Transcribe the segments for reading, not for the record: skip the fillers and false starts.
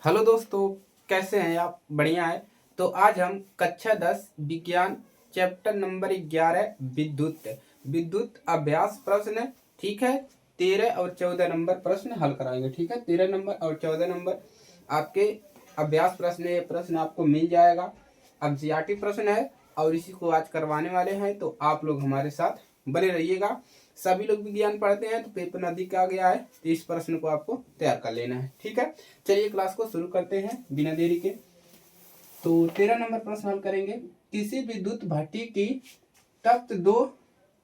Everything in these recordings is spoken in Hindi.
हेलो दोस्तों, कैसे हैं आप? बढ़िया है। तो आज हम कक्षा 10 विज्ञान चैप्टर नंबर 11 विद्युत विद्युत अभ्यास प्रश्न, ठीक है, 13 और 14 नंबर प्रश्न हल कराएंगे। ठीक है, 13 नंबर और 14 नंबर आपके अभ्यास प्रश्न, ये प्रश्न आपको मिल जाएगा। अब जीआरटी प्रश्न है और इसी को आज करवाने वाले हैं, तो आप लोग हमारे साथ बने रहिएगा। सभी लोग विज्ञान पढ़ते हैं तो पेपर नजदीक आ गया है, तो इस प्रश्न को आपको तैयार कर लेना है। ठीक है, चलिए क्लास को शुरू करते हैं बिना देरी के। तो 13 नंबर प्रश्न हल करेंगे। किसी विद्युत भट्टी की तख्त दो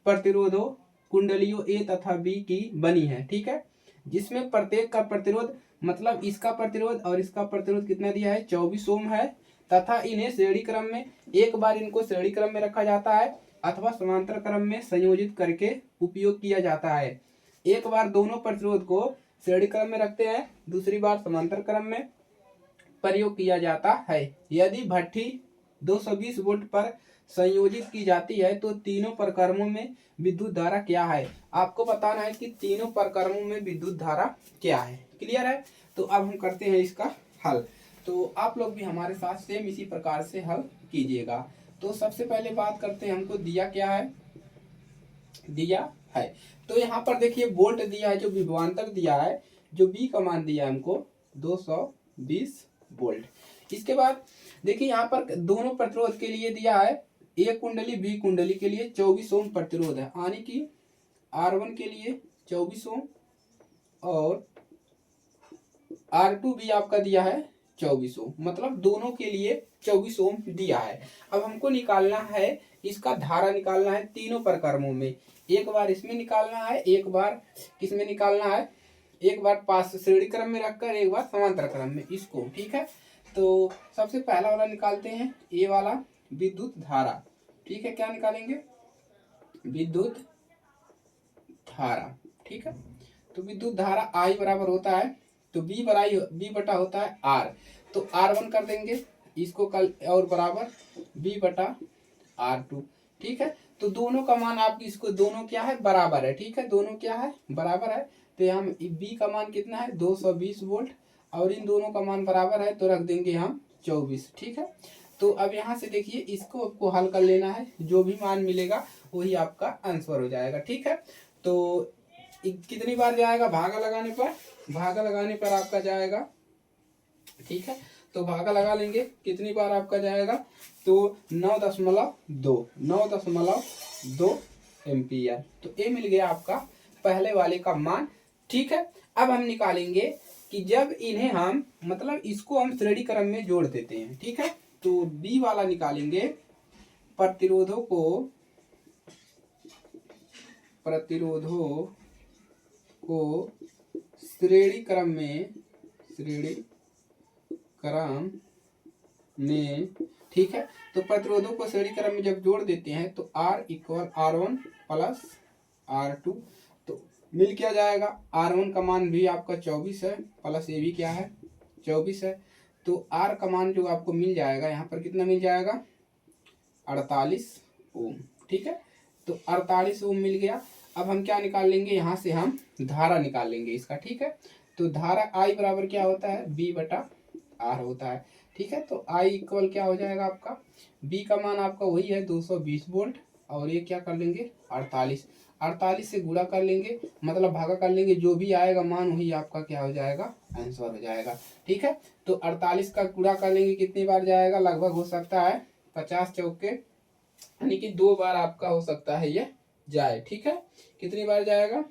प्रतिरोधों कुंडलियों ए तथा बी की बनी है, ठीक है, जिसमें प्रत्येक का प्रतिरोध, मतलब इसका प्रतिरोध और इसका प्रतिरोध कितना दिया है, 24 ओम है, तथा इन्हें श्रेणी क्रम में, एक बार इनको श्रेणी क्रम में रखा जाता है अथवा समांतर क्रम में संयोजित करके उपयोग किया जाता है। एक बार दोनों प्रतिरोध को श्रेणी क्रम में रखते हैं, दूसरी बार समांतर क्रम में प्रयोग किया जाता है। यदि भट्ठी 220 वोल्ट पर संयोजित की जाती है तो तीनों प्रकरणों में विद्युत धारा क्या है? आपको बताना है कि तीनों प्रकरणों में विद्युत धारा क्या है। क्लियर है? तो अब हम करते हैं इसका हल। तो आप लोग भी हमारे साथ सेम इसी प्रकार से हल कीजिएगा। तो सबसे पहले बात करते हैं, हमको दिया क्या है, दिया है तो यहाँ पर देखिए वोल्ट दिया है, जो विभवांतर दिया है, जो बी का मान दिया है हमको 220 वोल्ट। इसके बाद देखिए यहाँ पर दोनों प्रतिरोध के लिए दिया है, ए कुंडली बी कुंडली के लिए 24 ओम प्रतिरोध है, यानी कि R1 के लिए 24 ओम और R2 भी आपका दिया है 24 ओम, मतलब दोनों के लिए 24 ओम दिया है। अब हमको निकालना है, इसका धारा निकालना है तीनों प्रकरणों में। एक बार इसमें निकालना है, एक बार किसमें निकालना है, एक बार पास श्रेणी क्रम में रखकर, एक बार समांतर क्रम में इसको। ठीक है, तो सबसे पहला वाला निकालते हैं, ए वाला विद्युत धारा। ठीक है, क्या निकालेंगे, विद्युत धारा। ठीक है, तो विद्युत धारा आई बराबर होता है, तो बी बटा होता है आर, तो R1 कर देंगे इसको कल, और बराबर बी बटा R2। ठीक है, तो दोनों का मान आप इसको, दोनों क्या है, बराबर है। ठीक है, दोनों क्या है, बराबर है, तो यहाँ बी का मान कितना है 220 वोल्ट, और इन दोनों का मान बराबर है तो रख देंगे हम 24। ठीक है, तो अब यहाँ से देखिए इसको आपको हल कर लेना है, जो भी मान मिलेगा वही आपका आंसर हो जाएगा। ठीक है, तो कितनी बार जाएगा, भागा लगाने पर, भागा लगाने पर आपका जाएगा। ठीक है, तो भागा लगा लेंगे, कितनी बार आपका जाएगा, तो 9.2 एम्पियर। तो ये मिल गया आपका पहले वाले का मान। ठीक है, अब हम निकालेंगे कि जब इन्हें हम, मतलब इसको हम श्रेणी क्रम में जोड़ देते हैं। ठीक है, तो बी वाला निकालेंगे, प्रतिरोधों को श्रेणी क्रम में, ठीक है, तो प्रतिरोधों को श्रेणी क्रम में जब जोड़ देते हैं तो R equal R1 plus R2, तो मिल क्या जाएगा, R1 का मान भी आपका 24 है, प्लस ये भी क्या है 24 है, तो R का मान जो आपको मिल जाएगा यहाँ पर कितना मिल जाएगा, 48 ओम। ठीक है, तो 48 ओम मिल गया। अब हम क्या निकाल लेंगे, यहाँ से हम धारा निकाल लेंगे इसका। ठीक है, तो धारा I बराबर क्या होता है, B बटा R होता है। ठीक है, तो I इक्वल क्या हो जाएगा आपका, B का मान आपका वही है 220 वोल्ट, और ये क्या कर लेंगे 48 से गुणा कर लेंगे, मतलब भागा कर लेंगे, जो भी आएगा मान वही आपका क्या हो जाएगा, आंसर हो जाएगा। ठीक है, तो 48 का गुणा कर लेंगे, कितनी बार जाएगा, लगभग हो सकता है 50 चौके, यानी कि 2 बार आपका हो सकता है ये जाए। ठीक है, कितनी बार जाएगा,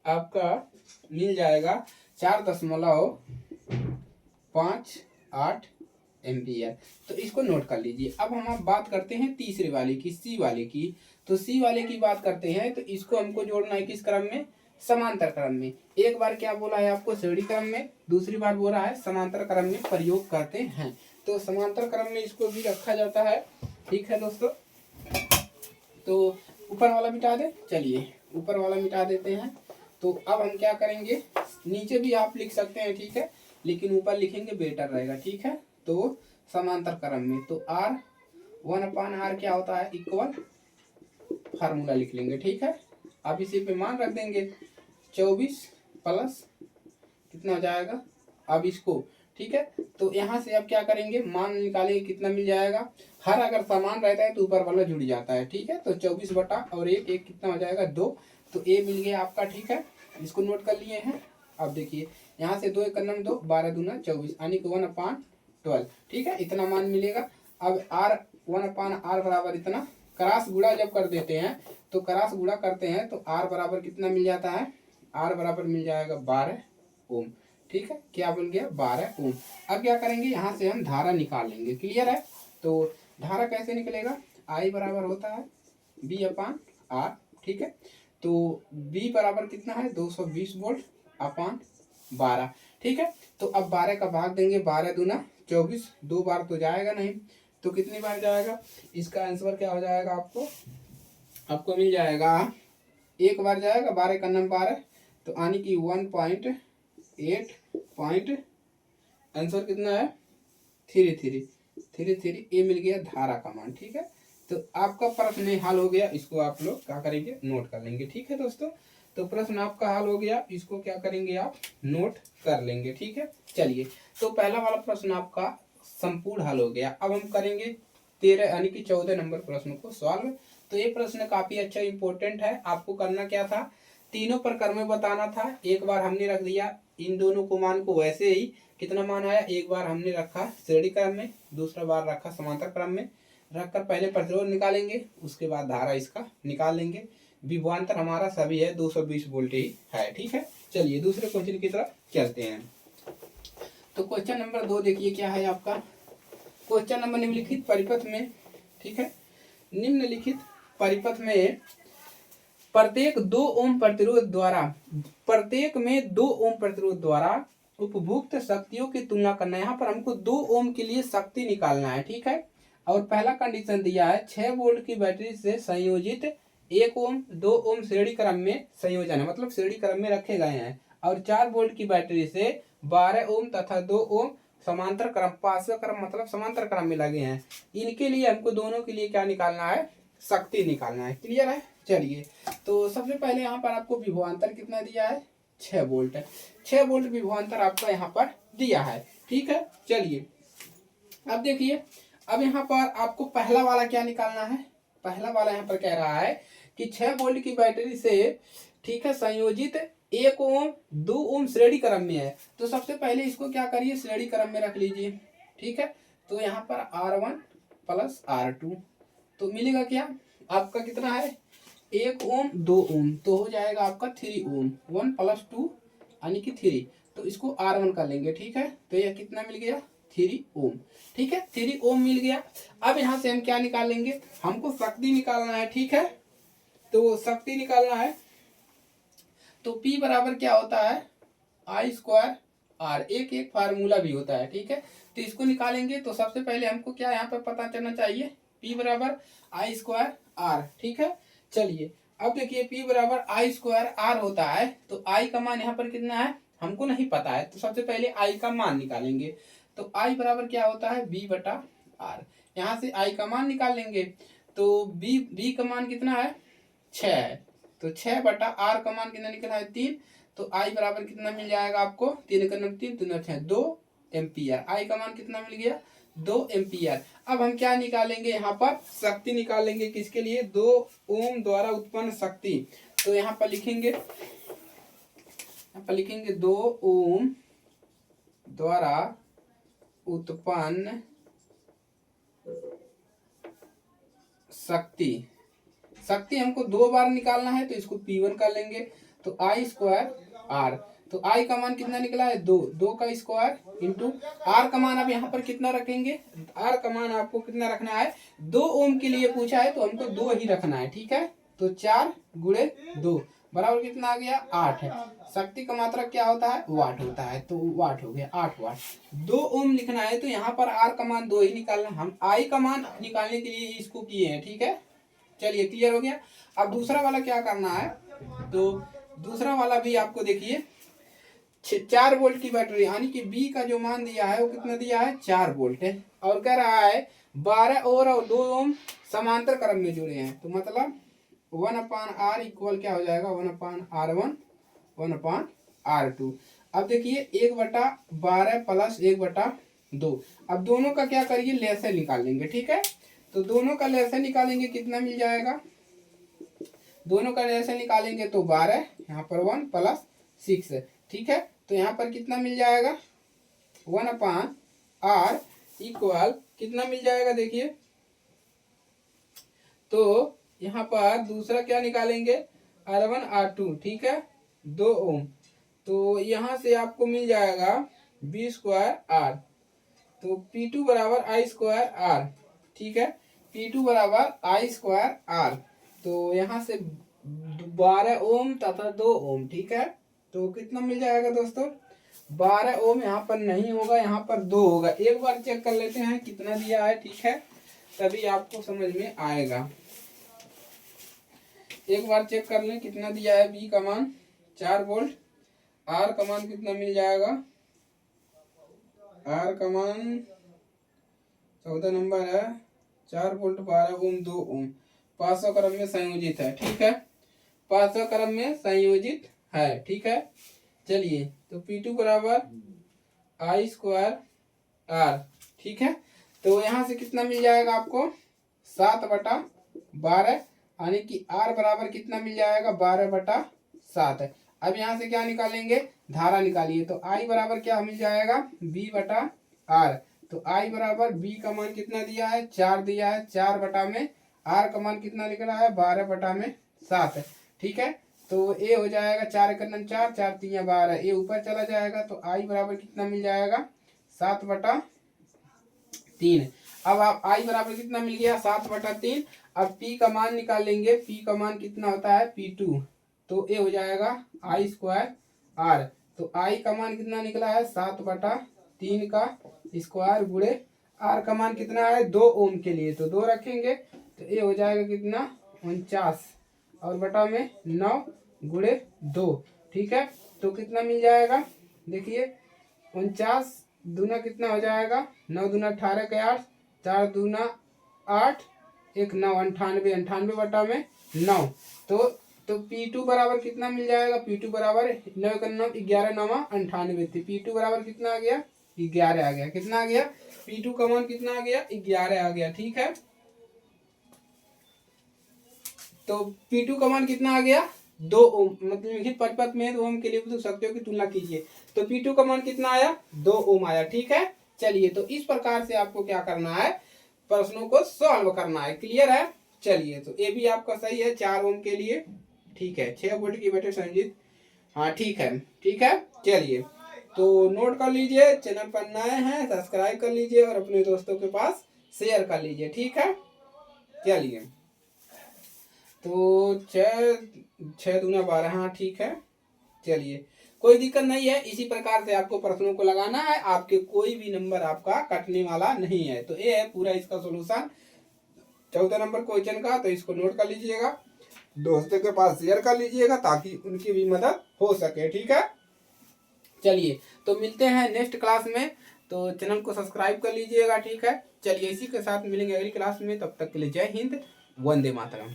आपका मिल जाएगा 4.58 एम्पियर। तो इसको नोट कर लीजिए। अब हम बात करते हैं तीसरे वाले की, सी वाले की। तो सी वाले की बात करते हैं, तो इसको हमको जोड़ना है किस क्रम में, समांतर क्रम में। एक बार क्या बोला है आपको, श्रेणी क्रम में, दूसरी बार बोला है समांतर क्रम में प्रयोग करते हैं। तो समांतर क्रम में इसको भी रखा जाता है। ठीक है दोस्तों, तो ऊपर वाला मिटा दे, चलिए ऊपर वाला मिटा देते हैं। तो अब हम क्या करेंगे, नीचे भी आप लिख सकते हैं, ठीक है, लेकिन ऊपर लिखेंगे बेटर रहेगा। ठीक है, तो समांतर क्रम में, तो R1/R क्या होता है, इक्वल, फार्मूला लिख लेंगे। ठीक है, अब इसी पे मान रख देंगे, 24 प्लस कितना हो जाएगा, अब इसको ठीक है। तो यहाँ से अब क्या करेंगे, मान निकालेंगे, कितना मिल जाएगा। हर अगर समान रहता है तो ऊपर वाला जुड़ जाता है, ठीक है। तो 24 बटा और एक, एक कितना हो जाएगा 2। तो ए मिल गया आपका, ठीक है। इसको नोट कर लिए हैं। अब देखिए यहाँ से 2 एक नम 2, 12 दूना 24, यानी कि 1/12, ठीक है। इतना मान मिलेगा। अब आर 1/r बराबर इतना, क्रॉस गुणा जब कर देते हैं तो क्रॉस गुणा करते हैं तो आर बराबर कितना मिल जाता है, आर बराबर मिल जाएगा 12 ओम, ठीक है। क्या बोल गया, 12 ओम। अब क्या करेंगे, यहाँ से हम धारा निकाल लेंगे, क्लियर है। तो धारा कैसे निकलेगा, आई बराबर होता है B/R, ठीक है। तो B बराबर कितना है 220 वोल्ट अपान 12, ठीक है। तो अब 12 का भाग देंगे, 12 दूना 24, 2 बार तो जाएगा नहीं, तो कितनी बार जाएगा। इसका आंसर क्या हो जाएगा, आपको मिल जाएगा, एक बार जाएगा, 12 का नंबर 12, तो यानी कि 1.8 पॉइंट, आंसर कितना है 33 ये मिल गया धारा का मान, ठीक है। तो आपका प्रश्न हल हो गया, इसको आप लोग क्या करेंगे, नोट कर लेंगे, ठीक है दोस्तों। तो प्रश्न आपका हल हो गया, इसको क्या करेंगे, आप नोट कर लेंगे, ठीक है। चलिए, तो पहला वाला प्रश्न आपका संपूर्ण हल हो गया। अब हम करेंगे 13 यानी कि 14 नंबर प्रश्न को सॉल्व। तो ये प्रश्न काफी अच्छा इंपॉर्टेंट है। आपको करना क्या था, तीनों प्रकार में बताना था। एक बार हमने रख दिया इन दोनों को मान को, वैसे ही कितना मान आया, एक बार हमने रखा श्रेणी क्रम में, दूसरा बार रखा समांतर क्रम में, रखकर पहले प्रतिरोध निकालेंगे, उसके बाद धारा इसका निकाल लेंगे। विभवांतर हमारा सभी है 220 वोल्ट ही है, ठीक है। चलिए दूसरे क्वेश्चन की तरफ चलते हैं। तो क्वेश्चन नंबर 2 देखिए क्या है आपका। क्वेश्चन नंबर निम्नलिखित परिपथ में, ठीक है, निम्नलिखित परिपथ में प्रत्येक 2 ओम प्रतिरोध द्वारा उपभुक्त शक्तियों की तुलना करना है। यहाँ पर हमको 2 ओम के लिए शक्ति निकालना है, ठीक है। और पहला कंडीशन दिया है 6 वोल्ट की बैटरी से संयोजित 1 ओम 2 ओम श्रेणी क्रम में संयोजन है, मतलब श्रेणी क्रम में रखे गए हैं। और 4 वोल्ट की बैटरी से 12 ओम तथा 2 ओम समांतर क्रम, पार्श्व क्रम मतलब समांतर क्रम में लगे हैं। इनके लिए हमको दोनों के लिए क्या निकालना है, शक्ति निकालना है, क्लियर है। चलिए, तो सबसे पहले यहाँ पर आपको विभवांतर कितना दिया है, 6 वोल्ट है। 6 वोल्ट विभवांतर आपका यहाँ पर दिया है, ठीक है। चलिए अब देखिए, अब यहाँ पर आपको पहला वाला क्या निकालना है। पहला वाला यहाँ पर कह रहा है कि 6 वोल्ट की बैटरी से, ठीक है, संयोजित 1 ओम 2 ओम श्रेणी क्रम में है। तो सबसे पहले इसको क्या करिए, श्रेणी क्रम में रख लीजिए, ठीक है। तो यहाँ पर R1 प्लस R2, तो मिलेगा क्या आपका, कितना है 1 ओम 2 ओम, तो हो जाएगा आपका 3 ओम, 1 + 2 यानी कि 3। तो इसको R1 कर लेंगे, ठीक है। तो यह कितना मिल गया 3 ओम, ठीक है, 3 ओम मिल गया। अब यहाँ से हम क्या निकालेंगे, हमको शक्ति निकालना है, ठीक है। तो शक्ति निकालना है तो P बराबर क्या होता है, I²R, एक फार्मूला भी होता है, ठीक है। तो इसको निकालेंगे तो सबसे पहले हमको क्या यहाँ पर पता चलना चाहिए, P बराबर I²R, ठीक है। चलिए अब देखिए P बराबर I²R होता है, तो I का मान यहाँ पर कितना है हमको नहीं पता है, तो सबसे पहले I का मान निकालेंगे। तो I बराबर क्या होता है B/R, यहाँ से I का मान निकाल लेंगे। तो B का मान कितना है 6 है, तो 6/R का मान कितना निकला है 3। तो I बराबर कितना मिल जाएगा आपको, 3 का 9 3 3 6 2 एम्पियर। I का मान कितना मिल गया 2 एम्पियर। अब हम क्या निकालेंगे, यहाँ पर शक्ति निकालेंगे, किसके लिए, 2 ओम द्वारा उत्पन्न शक्ति। तो यहाँ पर लिखेंगे 2 ओम द्वारा उत्पन्न शक्ति हमको 2 बार निकालना है, तो इसको P1 कर लेंगे। तो I²R, तो I का मान कितना निकला है 2 का स्क्वायर इंटू R का मान। अब यहाँ पर कितना रखेंगे, R का मान आपको कितना रखना है, 2 ओम के लिए पूछा है तो हमको 2 ही रखना है, ठीक है। तो 4 × 2 बराबर कितना आ गया 8 है। शक्ति का मात्रा क्या होता है, वाट होता है, तो वाट हो गया 8 वाट। 2 ओम लिखना है तो यहाँ पर R का मान 2 ही निकालना, हम I का मान निकालने के लिए इसको किए हैं, ठीक है। चलिए क्लियर हो गया। अब दूसरा वाला क्या करना है, तो दूसरा वाला भी आपको देखिए 4 वोल्ट की बैटरी, यानी कि B का जो मान दिया है वो कितना दिया है 4 वोल्ट है, और कह रहा है 12 और 2 ओम समांतर क्रम में जुड़े हैं। तो मतलब 1/R इक्वल क्या हो जाएगा 1/R1 1/R2। अब देखिए 1/12 प्लस 1/2। अब दोनों का क्या करिए, लसागु निकालेंगे। ठीक है, तो दोनों का लसागु निकालेंगे, कितना मिल जाएगा, दोनों का लसागु निकालेंगे तो 12, यहाँ पर 1 प्लस 6। ठीक है, तो यहाँ पर कितना मिल जाएगा, 1/r इक्वल कितना मिल जाएगा, देखिए तो यहाँ पर दूसरा क्या निकालेंगे, R1 R2। ठीक है, 2 ओम, तो यहाँ से आपको मिल जाएगा B²R, तो P2 बराबर I²R। ठीक है, P2 बराबर I²R, तो यहाँ से 12 ओम तथा 2 ओम। ठीक है, तो कितना मिल जाएगा दोस्तों, 12 ओम यहाँ पर नहीं होगा, यहाँ पर 2 होगा। एक बार चेक कर लेते हैं कितना दिया है। ठीक है, तभी आपको समझ में आएगा। एक बार चेक कर लें कितना दिया है। बी का मान 4 वोल्ट, आर का मान कितना मिल जाएगा, आर का मान 14 नंबर है, 4 वोल्ट 12 ओम 2 ओम, 500 क्रम में संयोजित है। ठीक है, 500 क्रम में संयोजित है। ठीक है, चलिए तो P2 बराबर I²R। ठीक है, तो यहाँ से कितना मिल जाएगा आपको, 7/12, यानी कि R बराबर कितना मिल जाएगा, 12/7। अब यहाँ से क्या निकालेंगे, धारा निकालिए, तो I बराबर क्या मिल जाएगा, B/R। तो I बराबर B का मान कितना दिया है, 4 दिया है, 4 में R का मान कितना निकला है, 12/7। ठीक है, तो ए हो जाएगा 4 × 4, 4 × 3 12, ए ऊपर चला जाएगा, तो I बराबर कितना मिल जाएगा, 7/3। अब आप I बराबर कितना मिल गया, 7/3। अब P का मान निकालेंगे, P का मान कितना होता है, P2, तो ए हो जाएगा I²R। तो I का मान कितना निकला है, 7/3 का स्क्वायर गुणे R का मान कितना है, 2 ओम के लिए तो 2 रखेंगे, तो ए हो जाएगा कितना, 49 और बटा में 9 गुणे 2। ठीक है, तो कितना मिल जाएगा, देखिए 49 दूना कितना हो जाएगा, 9 दूना 18 के 8, 4 दूना 8, 1 9, 98, 98 बटा में 9। तो P2 बराबर कितना मिल जाएगा, P2 बराबर 9 × 9 11 9 98 थी, P2 बराबर कितना आ गया, 11 आ गया। कितना आ गया, P2 का मान कितना आ गया, 11 आ गया। ठीक है, तो P2 का मान कितना आ गया, 2 ओम, मतलब लिखित परिपथ में ओम के लिए पूछ सकते हो कि तुलना कीजिए, तो P2 का मान कितना आया, 2 ओम आया। ठीक है, चलिए तो इस प्रकार से आपको क्या करना है, प्रश्नों को सॉल्व करना है। क्लियर है, चलिए तो ये भी आपका सही है 4 ओम के लिए। ठीक है, 6 वोल्ट की बैटरी संयोजित, हाँ ठीक है। ठीक है, चलिए तो नोट कर लीजिए, चैनल पर नए हैं सब्सक्राइब कर लीजिए और अपने दोस्तों के पास शेयर कर लीजिए। ठीक है, चलिए तो 6 दूना 12, हाँ ठीक है, चलिए कोई दिक्कत नहीं है। इसी प्रकार से आपको प्रश्नों को लगाना है, आपके कोई भी नंबर आपका कटने वाला नहीं है। तो ये है पूरा इसका सोल्यूशन 14 नंबर क्वेश्चन का, तो इसको नोट कर लीजिएगा, दोस्तों के पास शेयर कर लीजिएगा ताकि उनकी भी मदद हो सके। ठीक है, चलिए तो मिलते हैं नेक्स्ट क्लास में, तो चैनल को सब्सक्राइब कर लीजिएगा। ठीक है, चलिए इसी के साथ मिलेंगे अगली क्लास में, तब तक के लिए जय हिंद, वंदे मातरम।